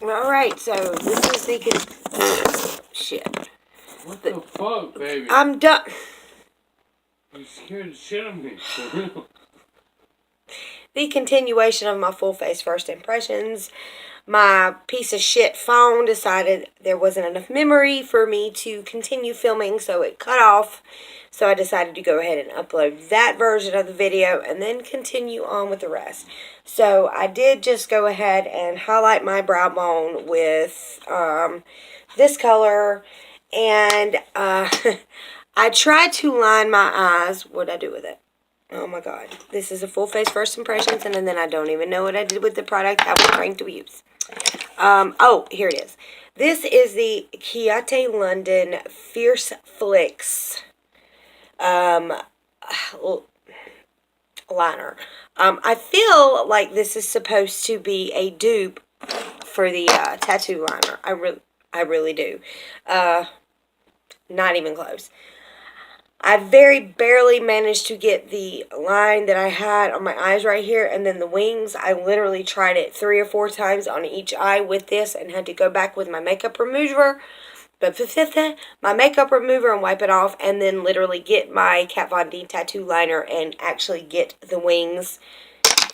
Alright, so this is the shit. What the fuck, baby? I'm done. You scared the shit out of me. The continuation of my full face first impressions. My piece of shit phone decided there wasn't enough memory for me to continue filming, so it cut off. So I decided to go ahead and upload that version of the video and then continue on with the rest. So I did just go ahead and highlight my brow bone with this color. And I tried to line my eyes. What did I do with it? Oh my god. This is a full face first impressions, and then I don't even know what I did with the product I was trying to use. Oh, here it is. This is the Ciate London Fierce Flicks liner. I feel like this is supposed to be a dupe for the tattoo liner. I really do. Not even close. I very barely managed to get the line that I had on my eyes right here, and then the wings. I literally tried it 3 or 4 times on each eye with this and had to go back with my makeup remover. My makeup remover and wipe it off, and then literally get my Kat Von D tattoo liner and actually get the wings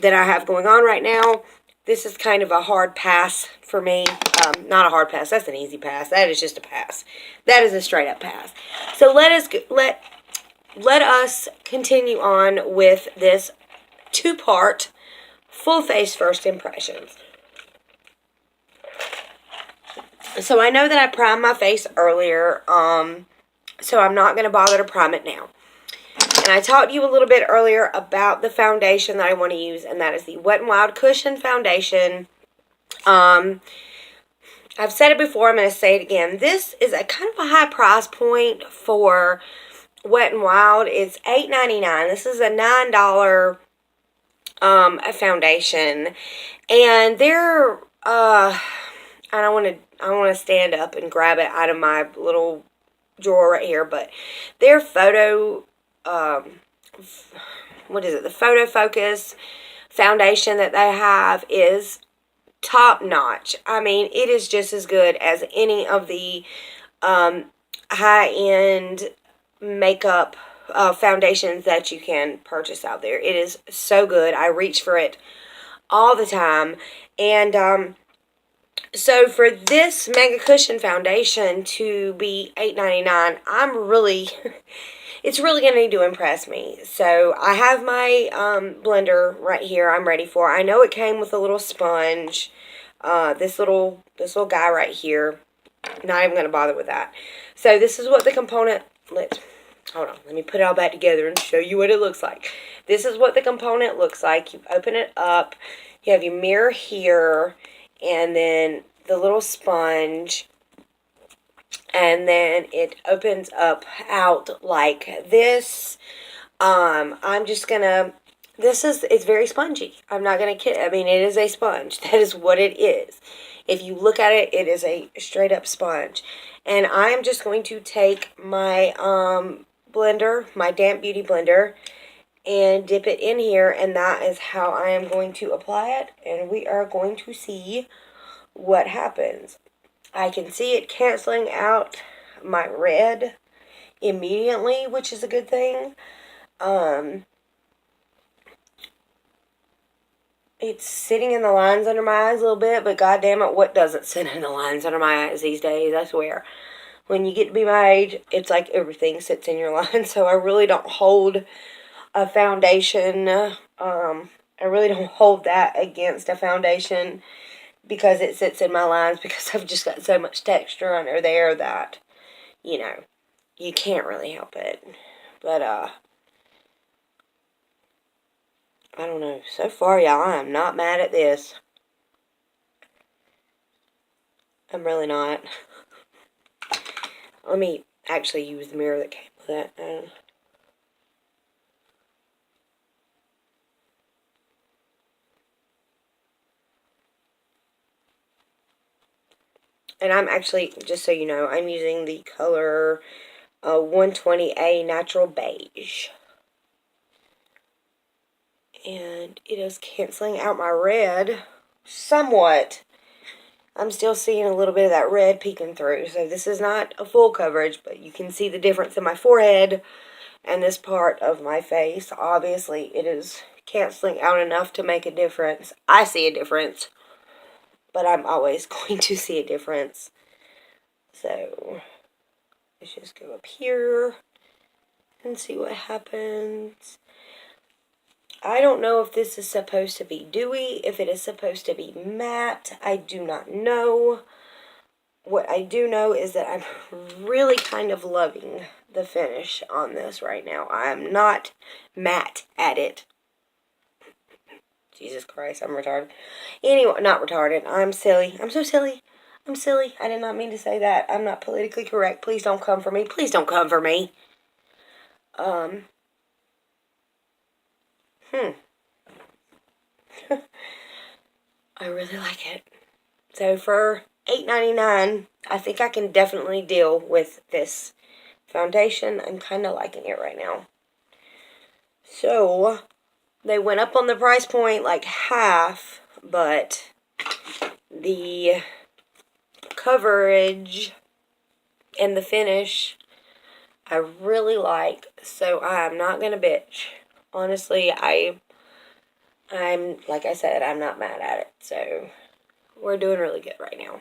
that I have going on right now. This is kind of a hard pass for me. Not a hard pass. That's an easy pass. That is just a pass. That is a straight up pass. So let us continue on with this 2-part full face first impressions. So I know that I primed my face earlier, so I'm not going to bother to prime it now. And I talked to you a little bit earlier about the foundation that I want to use, and that is the Wet n Wild Cushion Foundation. I've said it before, I'm going to say it again. This is a kind of a high price point for Wet n Wild. It's $8.99. This is a $9 foundation, and they're I want to stand up and grab it out of my little drawer right here, but their photo what is it? The Photo Focus foundation that they have is top notch. I mean, it is just as good as any of the high-end makeup foundations that you can purchase out there. It is so good. I reach for it all the time. And so for this Mega Cushion foundation to be $8.99, I'm really it's really going to need to impress me. So I have my blender right here I'm ready for. I know it came with a little sponge. This little guy right here. Not even going to bother with that. So this is what the component... Hold on. Let me put it all back together and show you what it looks like. This is what the component looks like. You open it up. You have your mirror here. And then the little sponge. And then it opens up out like this. I'm just gonna, it's very spongy. I'm not gonna kid. I mean, it is a sponge. That is what it is. If you look at it, it is a straight up sponge. And I am just going to take my blender, my Damp Beauty blender, and dip it in here. And that is how I am going to apply it. And we are going to see what happens. I can see it canceling out my red immediately, which is a good thing. It's sitting in the lines under my eyes a little bit, but goddamn it, what doesn't sit in the lines under my eyes these days, I swear. When you get to be my age, it's like everything sits in your lines, so I really don't hold a foundation. I really don't hold that against a foundation because it sits in my lines, because I've just got so much texture under there that, you know, you can't really help it. But, I don't know. So far, y'all, I'm not mad at this. I'm really not. Let me actually use the mirror that came with that. And I'm actually, just so you know, I'm using the color 120A Natural Beige. And it is canceling out my red somewhat. I'm still seeing a little bit of that red peeking through. So this is not a full coverage, but you can see the difference in my forehead and this part of my face. Obviously, it is canceling out enough to make a difference. I see a difference, but I'm always going to see a difference. So let's just go up here and see what happens. I don't know if this is supposed to be dewy, if it is supposed to be matte. I do not know. What I do know is that I'm really kind of loving the finish on this right now. I am not matte at it. Jesus Christ, I'm retarded. Anyway, not retarded. I'm silly. I'm so silly. I'm silly. I did not mean to say that. I'm not politically correct. Please don't come for me. Please don't come for me. I really like it. So for $8.99, I think I can definitely deal with this foundation. I'm kind of liking it right now. So they went up on the price point like half, but the coverage and the finish I really like, so I'm not gonna bitch. Honestly, I'm like I said, I'm not mad at it. So we're doing really good right now.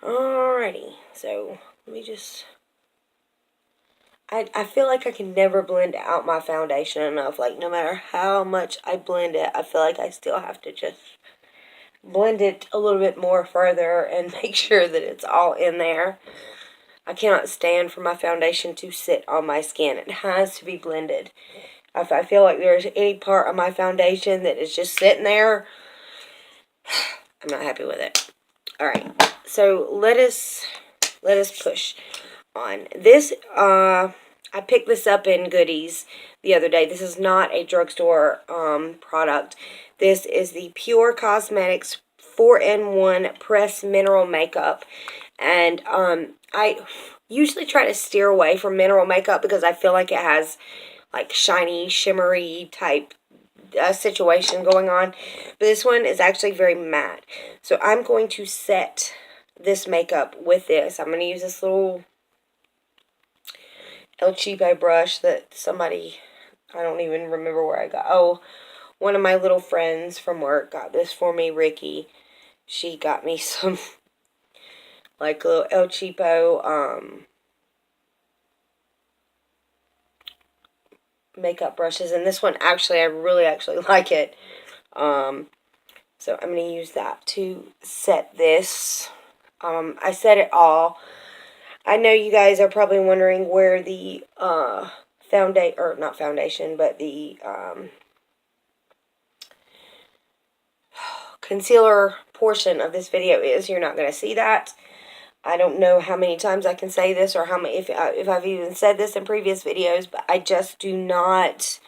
Alrighty, so let me just. I feel like I can never blend out my foundation enough. Like, no matter how much I blend it, I feel like I still have to just blend it a little bit more further and make sure that it's all in there. I cannot stand for my foundation to sit on my skin. It has to be blended. If I feel like there's any part of my foundation that is just sitting there, I'm not happy with it. Alright, so let us push on. This, I picked this up in Goodies the other day. This is not a drugstore product. This is the Pure Cosmetics 4-in-1 Press Mineral Makeup. And I usually try to steer away from mineral makeup because I feel like it has like shiny, shimmery type situation going on. But this one is actually very matte. So I'm going to set this makeup with this. I'm going to use this little El Cheapo brush that somebody, I don't even remember where I got. Oh, one of my little friends from work got this for me, Ricky. She got me some like little El Cheapo makeup brushes, and this one actually I really actually like it. So I'm going to use that to set this. I set it all. I know you guys are probably wondering where the not foundation, but the concealer portion of this video is. You're not going to see that. I don't know how many times I can say this, or how many, if I've even said this in previous videos, but I just do not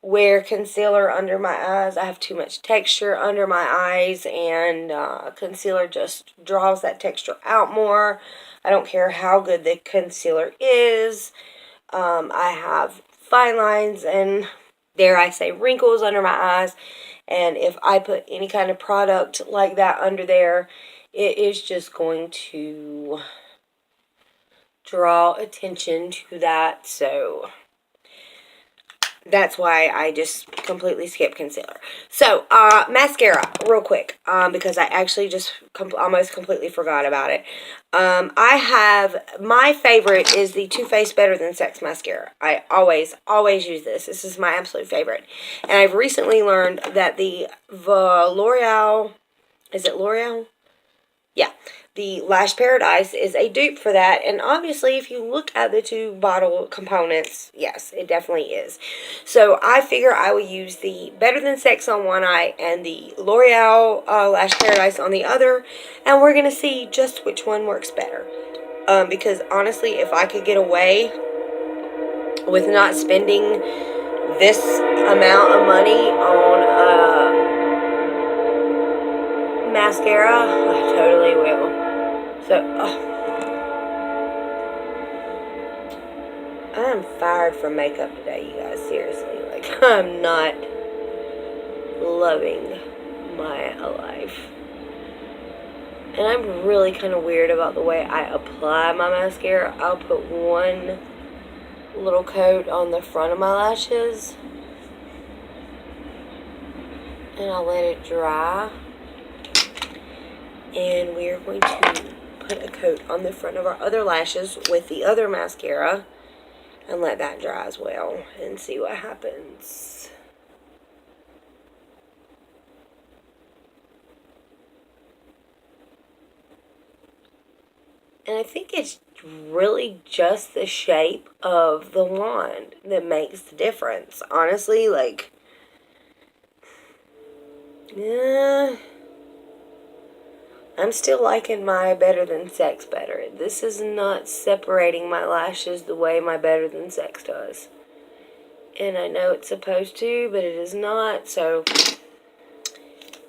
wear concealer under my eyes. I have too much texture under my eyes, and concealer just draws that texture out more. I don't care how good the concealer is. I have fine lines and, dare I say, wrinkles under my eyes, and if I put any kind of product like that under there, it is just going to draw attention to that. So that's why I just completely skip concealer. So, mascara, real quick, because I actually just almost completely forgot about it. My favorite is the Too Faced Better Than Sex mascara. I always use this. This is my absolute favorite. And I've recently learned that the L'Oreal, is it L'Oreal? Yeah, the Lash Paradise is a dupe for that, and obviously if you look at the two bottle components, yes, it definitely is. So I figure I will use the Better Than Sex on one eye and the L'Oreal Lash Paradise on the other, and we're going to see just which one works better. Because honestly, if I could get away with not spending this amount of money on mascara, I totally will. So, I'm fired from makeup today, you guys. Seriously, like, I'm not loving my life. And I'm really kind of weird about the way I apply my mascara. I'll put one little coat on the front of my lashes. And I'll let it dry. And we are going to put a coat on the front of our other lashes with the other mascara. And let that dry as well. And see what happens. And I think it's really just the shape of the wand that makes the difference. Honestly, like, yeah, I'm still liking my Better Than Sex better. This is not separating my lashes the way my Better Than Sex does. And I know it's supposed to, but it is not. So,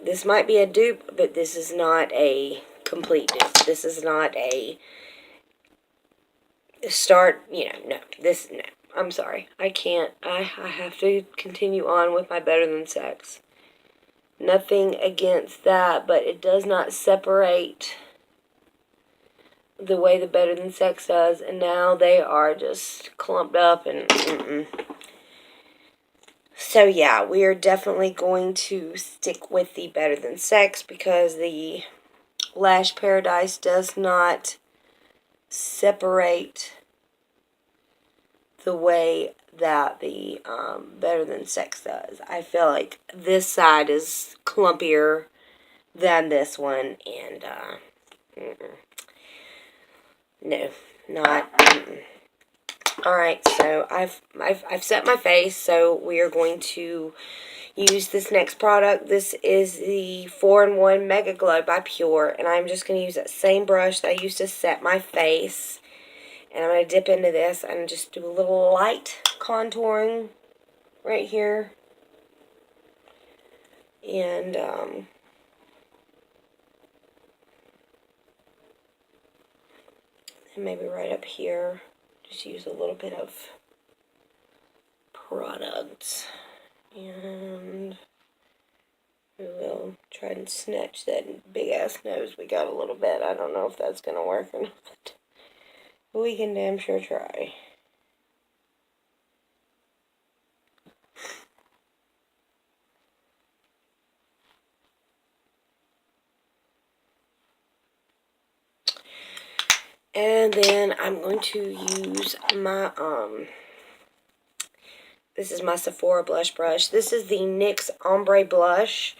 this might be a dupe, but this is not a complete dupe. This is not a start, no. I'm sorry. I can't. I have to continue on with my Better Than Sex. Nothing against that, but it does not separate the way the Better Than Sex does, and now they are just clumped up and So yeah, we are definitely going to stick with the Better Than Sex because the Lash Paradise does not separate the way that the Better Than Sex does. I feel like this side is clumpier than this one, and no, not. Alright, so I've set my face, so we are going to use this next product. This is the 4-in-1 Mega Glow by Pure, and I'm just going to use that same brush that I used to set my face. And I'm going to dip into this and just do a little light contouring right here. And maybe right up here. Just use a little bit of product. And we will try and snatch that big ass nose we got a little bit. I don't know if that's going to work or not. But we can damn sure try. And then I'm going to use my, this is my Sephora blush brush. This is the NYX Ombre Blush.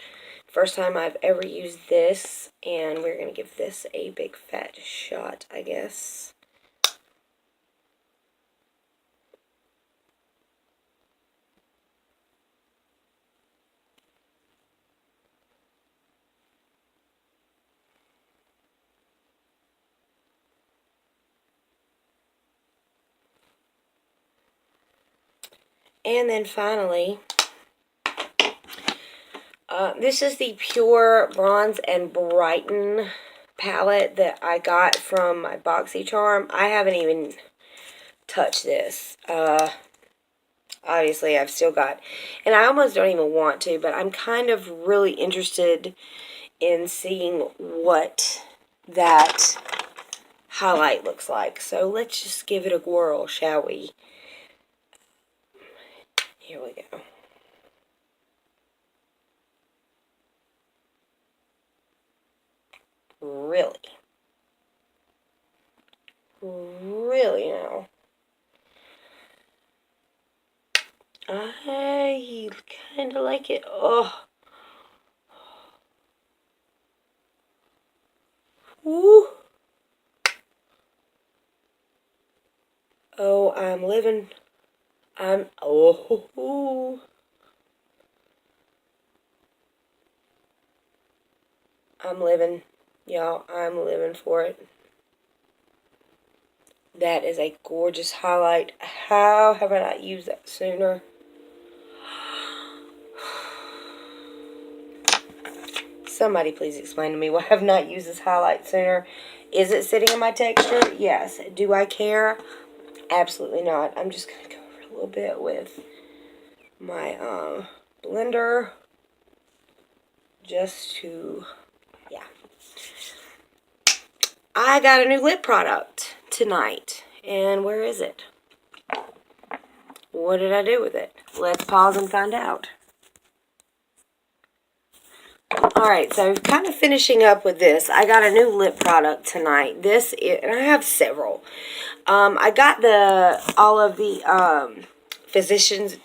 First time I've ever used this. And we're going to give this a big fat shot, I guess. And then finally, this is the Pure Bronze and Brighten palette that I got from my BoxyCharm. I haven't even touched this. Obviously, I've still got, and I almost don't even want to, but I'm kind of really interested in seeing what that highlight looks like. So let's just give it a whirl, shall we? Here we go. Really? Really now? I kind of like it. Oh. Woo. Oh, I'm living. Oh. I'm living. Y'all, I'm living for it. That is a gorgeous highlight. How have I not used that sooner? Somebody please explain to me why I've not used this highlight sooner. Is it sitting in my texture? Yes. Do I care? Absolutely not. I'm just going to go over a little bit with my blender. Just to, yeah. I got a new lip product tonight. And where is it? What did I do with it? Let's pause and find out. Alright, so kind of finishing up with this. I got a new lip product tonight. This is, and I have several. I got all of the Physicians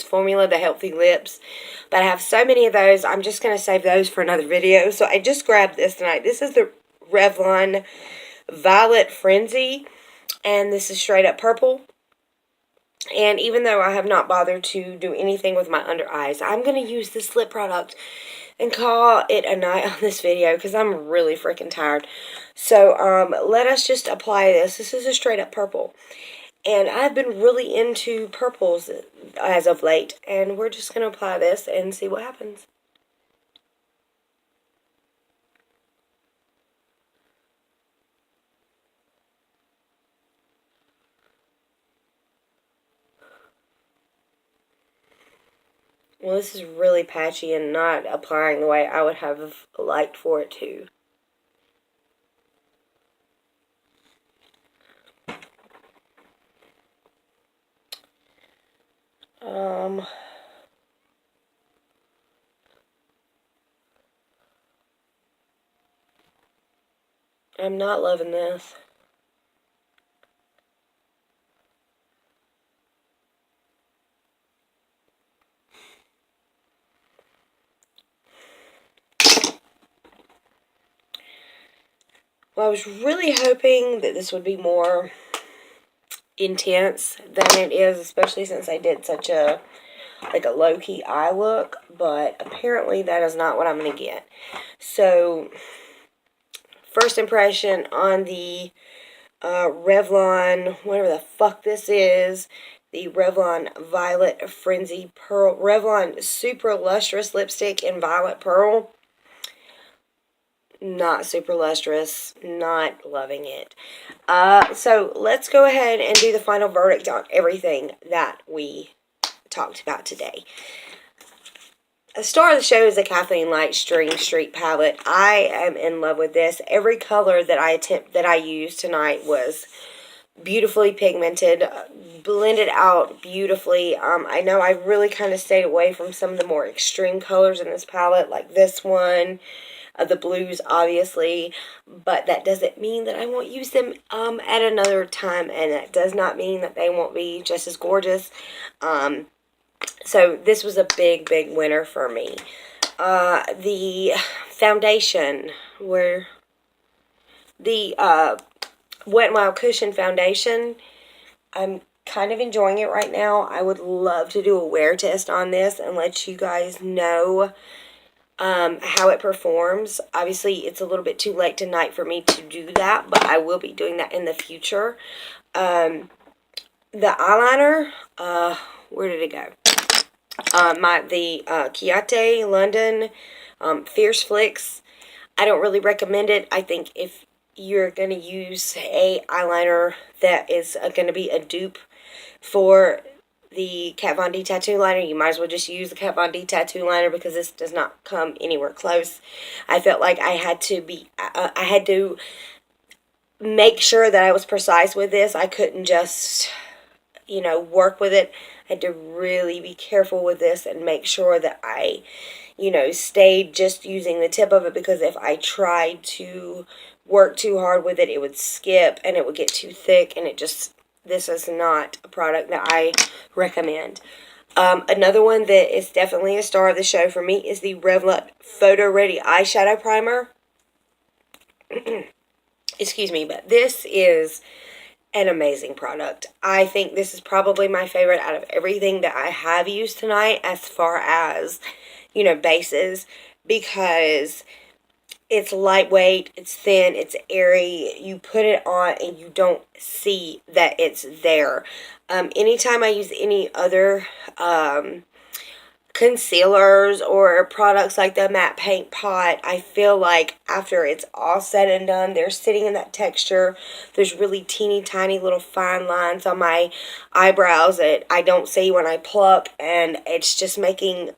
Formula, the Healthy Lips. But I have so many of those, I'm just going to save those for another video. So I just grabbed this tonight. This is the Revlon Violet Frenzy. And this is straight up purple. And even though I have not bothered to do anything with my under eyes, I'm going to use this lip product and call it a night on this video because I'm really freaking tired. So let us just apply this. This is a straight up purple. And I've been really into purples as of late. And we're just going to apply this and see what happens. Well, this is really patchy and not applying the way I would have liked for it to. I'm not loving this. Well, I was really hoping that this would be more intense than it is, especially since I did such a low-key eye look, but apparently that is not what I'm going to get. So, first impression on the Revlon, whatever the fuck this is, the Revlon Violet Frenzy Pearl, Revlon Super Lustrous Lipstick in Violet Pearl. Not super lustrous, not loving it. So let's go ahead and do the final verdict on everything that we talked about today. The star of the show is the Kathleen Light String Street palette. I am in love with this. Every color that I used tonight was beautifully pigmented, blended out beautifully. I know I really kind of stayed away from some of the more extreme colors in this palette, like this one. The blues, obviously, but that doesn't mean that I won't use them at another time, and that does not mean that they won't be just as gorgeous. So this was a big, big winner for me. The foundation, where the Wet n Wild Cushion foundation, I'm kind of enjoying it right now. I would love to do a wear test on this and let you guys know how it performs. Obviously, it's a little bit too late tonight for me to do that, but I will be doing that in the future. The eyeliner, where did it go? The Kiyate London Fierce Flicks. I don't really recommend it. I think if you're going to use a eyeliner that is going to be a dupe for the Kat Von D tattoo liner, you might as well just use the Kat Von D tattoo liner, because this does not come anywhere close. I felt like I had to make sure that I was precise with this. I couldn't just, work with it. I had to really be careful with this and make sure that I, stayed just using the tip of it, because if I tried to work too hard with it, it would skip and it would get too thick, and this is not a product that I recommend. Another one that is definitely a star of the show for me is the Revlon Photo Ready Eyeshadow Primer. Excuse me, but this is an amazing product. I think this is probably my favorite out of everything that I have used tonight, as far as, bases, because it's lightweight, it's thin, it's airy. You put it on and you don't see that it's there. Anytime I use any other concealers or products like the Matte Paint Pot, I feel like after it's all said and done, they're sitting in that texture. There's really teeny tiny little fine lines on my eyebrows that I don't see when I pluck, and it's just making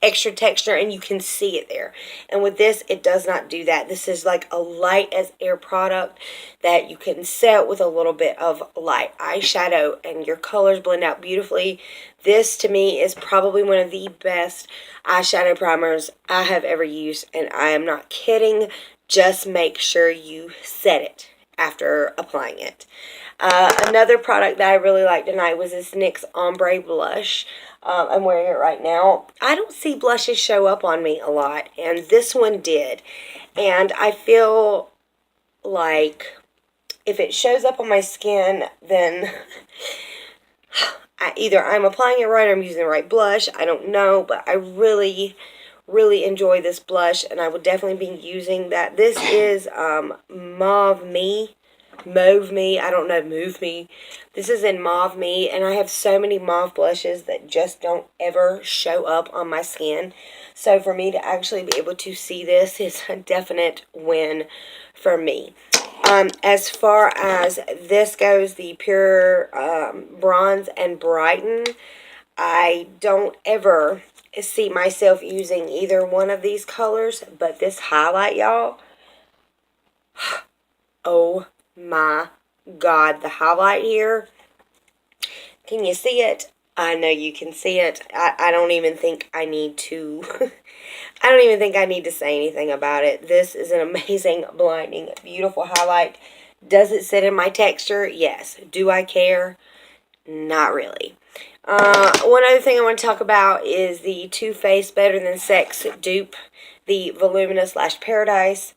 extra texture and you can see it there. And with this, it does not do that. This is like a light as air product that you can set with a little bit of light eyeshadow and your colors blend out beautifully. This to me is probably one of the best eyeshadow primers I have ever used, and I am not kidding. Just make sure you set it after applying it. Another product that I really liked tonight was this NYX Ombre Blush. I'm wearing it right now. I don't see blushes show up on me a lot, and this one did. And I feel like if it shows up on my skin, then either I'm applying it right or I'm using the right blush. I don't know, but I really enjoy this blush, and I will definitely be using that. This is Mauve Me. I don't know, Move Me. This is in Mauve Me, and I have so many mauve blushes that just don't ever show up on my skin. So for me to actually be able to see this is a definite win for me. As far as this goes, the Pure Bronze and Brighten, I don't ever see myself using either one of these colors, but this highlight, y'all, oh my God, the highlight here, can you see it? I know you can see it. I don't even think I need to I don't even think I need to say anything about it. This is an amazing, blinding, beautiful highlight. Does it sit in my texture? Yes. Do I care? Not really. One other thing I want to talk about is the Too Faced Better Than Sex dupe, the Voluminous Lash Paradise.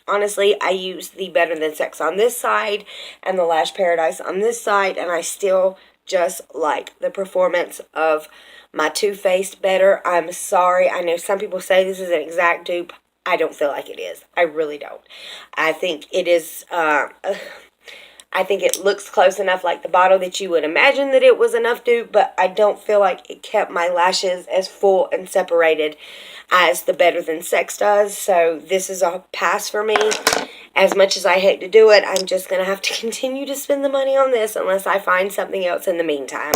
Honestly, I use the Better Than Sex on this side and the Lash Paradise on this side, and I still just like the performance of my Too Faced better. I'm sorry. I know some people say this is an exact dupe. I don't feel like it is. I really don't. I think it is, I think it looks close enough like the bottle that you would imagine that it was enough dupe, but I don't feel like it kept my lashes as full and separated as the Better Than Sex does. So this is a pass for me. As much as I hate to do it, I'm just going to have to continue to spend the money on this unless I find something else in the meantime.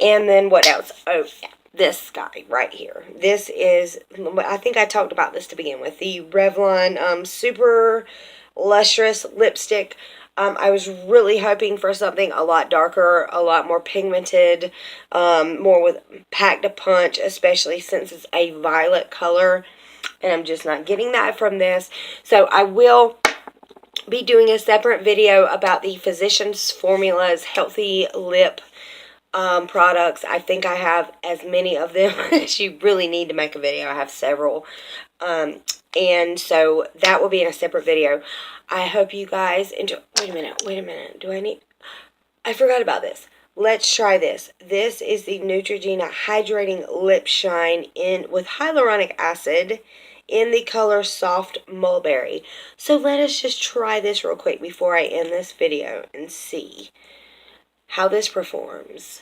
And then what else? Oh, this guy right here. This is, I think I talked about this to begin with, the Revlon Super Lustrous Lipstick. I was really hoping for something a lot darker, a lot more pigmented, more with packed a punch, especially since it's a violet color. And I'm just not getting that from this. So I will be doing a separate video about the Physicians Formula's Healthy Lip products. I think I have as many of them as you really need to make a video. I have several. And so that will be in a separate video. I hope you guys enjoy. Wait a minute. I forgot about this. Let's try this. This is the Neutrogena Hydrating Lip Shine with hyaluronic acid in the color Soft Mulberry. So let us just try this real quick before I end this video and see how this performs.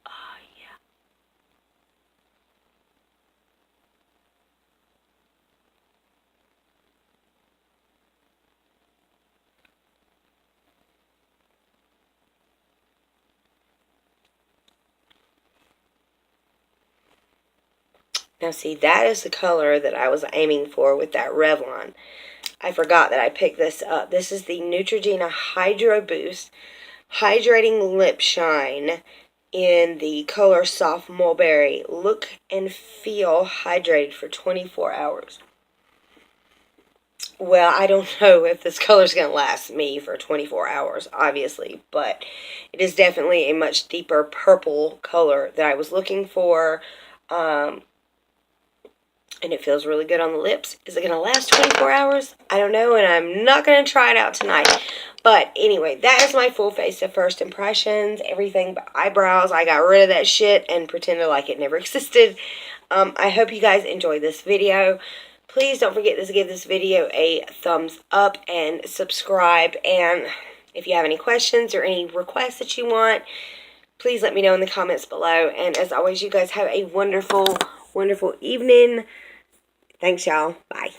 Oh, yeah. Now see, that is the color that I was aiming for with that Revlon. I forgot that I picked this up. This is the Neutrogena Hydro Boost Hydrating Lip Shine in the color Soft Mulberry. Look and feel hydrated for 24 hours. Well, I don't know if this color is going to last me for 24 hours, obviously, but it is definitely a much deeper purple color that I was looking for. And it feels really good on the lips. Is it going to last 24 hours? I don't know, and I'm not going to try it out tonight. But anyway, that is my full face of first impressions. Everything but eyebrows. I got rid of that shit and pretended like it never existed. I hope you guys enjoyed this video. Please don't forget to give this video a thumbs up and subscribe. And if you have any questions or any requests that you want, please let me know in the comments below. And as always, you guys have a wonderful, wonderful evening. Thanks, y'all. Bye.